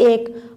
1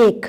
1।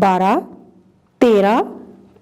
12, 13,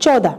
14।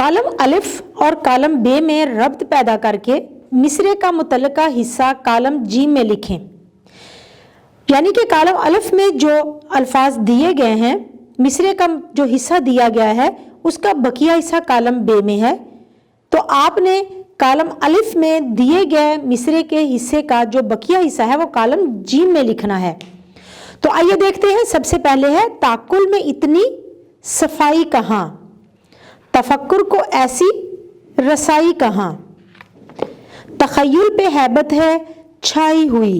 Column الف اور column بے میں ربط پیدا کر کے مصرے کا متعلقہ حصہ کالم جیم میں لکھیں، یعنی کہ کالم الف میں جو الفاظ دیے گئے ہیں، مصرے کا جو حصہ دیا گیا ہے اس کا بقیہ حصہ کالم بے میں ہے، تو آپ نے کالم الف میں دیے گئے مصرے کے حصے کا جو بقیہ حصہ ہے وہ کالم جیم میں لکھنا ہے۔ تو آئیے دیکھتے ہیں، سب سے پہلے ہے تاکل میں اتنی صفائی کہاں، تفکر کو ایسی رسائی کہاں، تخیل پہ ہیبت ہے چھائی ہوئی،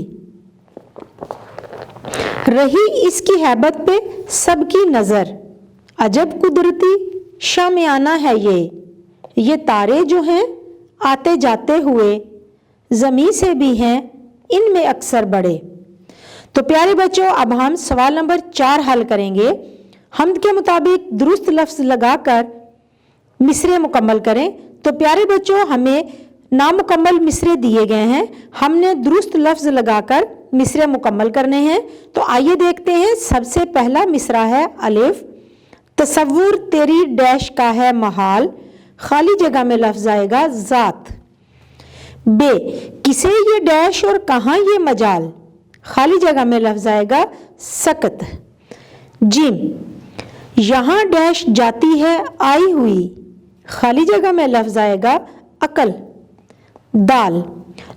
رہی اس کی ہیبت پہ سب کی نظر، عجب قدرتی شامیانہ ہے یہ تارے جو ہیں آتے جاتے ہوئے زمین سے بھی ہیں ان میں اکثر بڑے۔ تو پیارے بچوں، اب ہم سوال نمبر 4 حل کریں گے۔ حمد کے مطابق درست لفظ لگا کر مصرے مکمل کریں۔ تو پیارے بچوں، ہمیں نامکمل مصرے دیے گئے ہیں، ہم نے درست لفظ لگا کر مصرے مکمل کرنے ہیں۔ تو آئیے دیکھتے ہیں، سب سے پہلا مصرع ہے الف، تصور تیری ڈیش کا ہے محال، خالی جگہ میں لفظ آئے گا ذات۔ بے، کسے یہ ڈیش اور کہاں یہ مجال، خالی جگہ میں لفظ آئے گا سکت۔ جیم، یہاں ڈیش جاتی ہے آئی ہوئی، خالی جگہ میں لفظ آئے گا عقل۔ دال،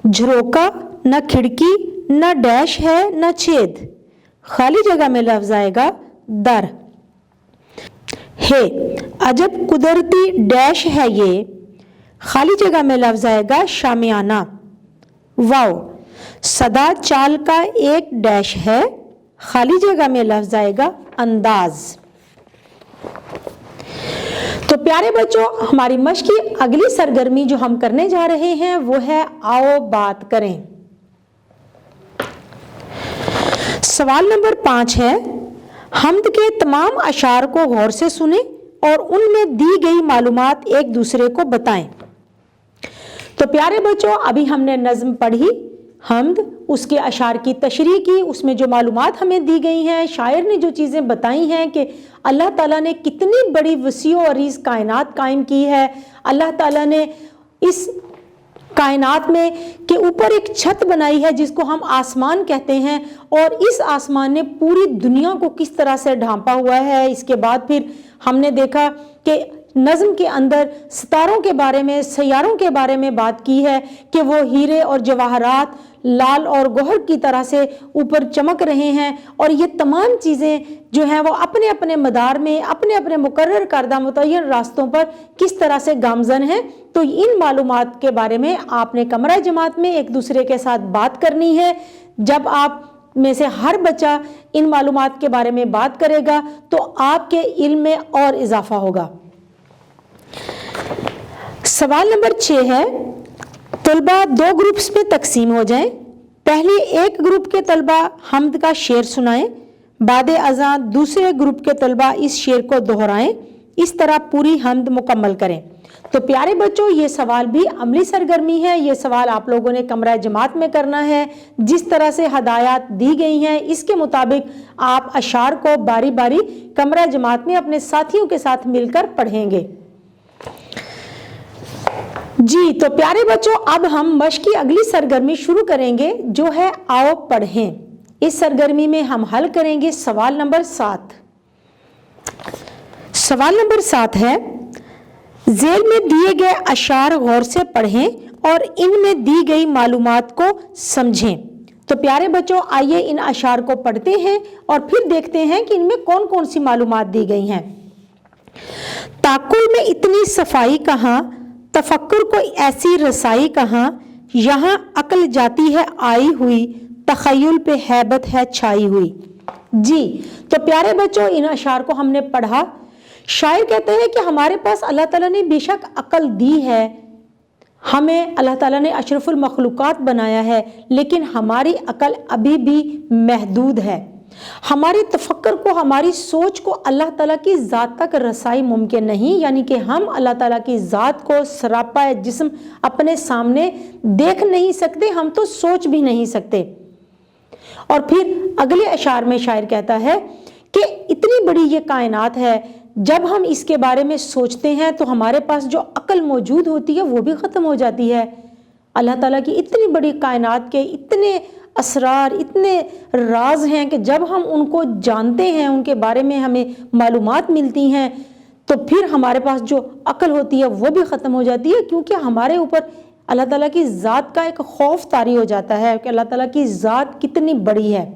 جھروکا نہ کھڑکی نہ ڈیش ہے نہ چھید، خالی جگہ میں لفظ آئے گا در۔ ہے، عجب قدرتی ڈیش ہے یہ، خالی جگہ میں لفظ آئے گا شامیانہ۔ واو، صدا چال کا ایک ڈیش ہے، خالی جگہ میں لفظ آئے گا انداز۔ تو پیارے بچوں، ہماری مشق کی اگلی سرگرمی جو ہم کرنے جا رہے ہیں وہ ہے آؤ بات کریں۔ سوال نمبر 5 ہے، حمد کے تمام اشعار کو غور سے سنیں اور ان میں دی گئی معلومات ایک دوسرے کو بتائیں۔ تو پیارے بچوں، ابھی ہم نے نظم پڑھی، حمد، اس کے اشعار کی تشریح کی، اس میں جو معلومات ہمیں دی گئی ہیں، شاعر نے جو چیزیں بتائی ہیں کہ اللہ تعالیٰ نے کتنی بڑی وسیع و عریض کائنات قائم کی ہے، اللہ تعالیٰ نے اس کائنات میں کے اوپر ایک چھت بنائی ہے جس کو ہم آسمان کہتے ہیں، اور اس آسمان نے پوری دنیا کو کس طرح سے ڈھانپا ہوا ہے۔ اس کے بعد پھر ہم نے دیکھا کہ نظم کے اندر ستاروں کے بارے میں، سیاروں کے بارے میں بات کی ہے کہ وہ ہیرے اور جواہرات لال اور گوہر کی طرح سے اوپر چمک رہے ہیں، اور یہ تمام چیزیں جو ہیں وہ اپنے اپنے مدار میں اپنے اپنے مقرر کردہ متعین راستوں پر کس طرح سے گامزن ہیں۔ تو ان معلومات کے بارے میں آپ نے کمرہ جماعت میں ایک دوسرے کے ساتھ بات کرنی ہے۔ جب آپ میں سے ہر بچہ ان معلومات کے بارے میں بات کرے گا تو آپ کے علم میں اور اضافہ ہوگا۔ سوال نمبر 6 ہے، طلبہ 2 گروپس میں تقسیم ہو جائیں۔ پہلے ایک گروپ کے طلبہ حمد کا شعر سنائیں، بعد ازاں دوسرے گروپ کے طلبہ اس شعر کو دہرائیں، اس طرح پوری حمد مکمل کریں۔ تو پیارے بچوں، یہ سوال بھی عملی سرگرمی ہے، یہ سوال آپ لوگوں نے کمرہ جماعت میں کرنا ہے۔ جس طرح سے ہدایات دی گئی ہیں اس کے مطابق آپ اشعار کو باری باری کمرہ جماعت میں اپنے ساتھیوں کے ساتھ مل کر پڑھیں گے۔ جی تو پیارے بچوں، اب ہم مشق کی اگلی سرگرمی شروع کریں گے جو ہے آؤ پڑھیں۔ اس سرگرمی میں ہم حل کریں گے سوال نمبر 7۔ سوال نمبر 7 ہے، ذیل میں دیے گئے اشعار غور سے پڑھیں اور ان میں دی گئی معلومات کو سمجھیں۔ تو پیارے بچوں، آئیے ان اشعار کو پڑھتے ہیں اور پھر دیکھتے ہیں کہ ان میں کون کون سی معلومات دی گئی ہیں۔ تاکل میں اتنی صفائی کہاں، تفکر کو ایسی رسائی کہاں، یہاں عقل جاتی ہے آئی ہوئی، تخیل پہ ہیبت ہے چھائی ہوئی۔ جی تو پیارے بچوں، ان اشعار کو ہم نے پڑھا۔ شاعر کہتے ہیں کہ ہمارے پاس اللہ تعالیٰ نے بے شک عقل دی ہے، ہمیں اللہ تعالیٰ نے اشرف المخلوقات بنایا ہے، لیکن ہماری عقل ابھی بھی محدود ہے۔ ہمارے تفکر کو، ہماری سوچ کو اللہ تعالیٰ کی ذات تک رسائی ممکن نہیں، یعنی کہ ہم اللہ تعالیٰ کی ذات کو سراپا جسم اپنے سامنے دیکھ نہیں سکتے، ہم تو سوچ بھی نہیں سکتے۔ اور پھر اگلے اشعار میں شاعر کہتا ہے کہ اتنی بڑی یہ کائنات ہے جب ہم اس کے بارے میں سوچتے ہیں تو ہمارے پاس جو عقل موجود ہوتی ہے وہ بھی ختم ہو جاتی ہے۔ اللہ تعالیٰ کی اتنی بڑی کائنات کے اتنے اسرار، اتنے راز ہیں کہ جب ہم ان کو جانتے ہیں، ان کے بارے میں ہمیں معلومات ملتی ہیں، تو پھر ہمارے پاس جو عقل ہوتی ہے وہ بھی ختم ہو جاتی ہے، کیونکہ ہمارے اوپر اللہ تعالیٰ کی ذات کا ایک خوف طاری ہو جاتا ہے کہ اللہ تعالیٰ کی ذات کتنی بڑی ہے۔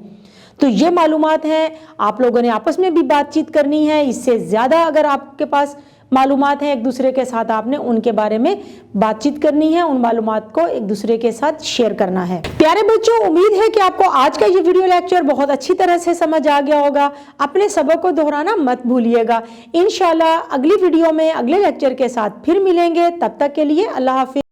تو یہ معلومات ہیں، آپ لوگوں نے آپس میں بھی بات چیت کرنی ہے، اس سے زیادہ اگر آپ کے پاس معلومات ہیں ایک دوسرے کے ساتھ، آپ نے ان کے بارے میں بات چیت کرنی ہے، ان معلومات کو ایک دوسرے کے ساتھ شیئر کرنا ہے۔ پیارے بچوں، امید ہے کہ آپ کو آج کا یہ ویڈیو لیکچر بہت اچھی طرح سے سمجھ آ گیا ہوگا۔ اپنے سبق کو دہرانا مت بھولیے گا۔ انشاءاللہ اگلی ویڈیو میں اگلے لیکچر کے ساتھ پھر ملیں گے، تب تک کے لیے اللہ حافظ۔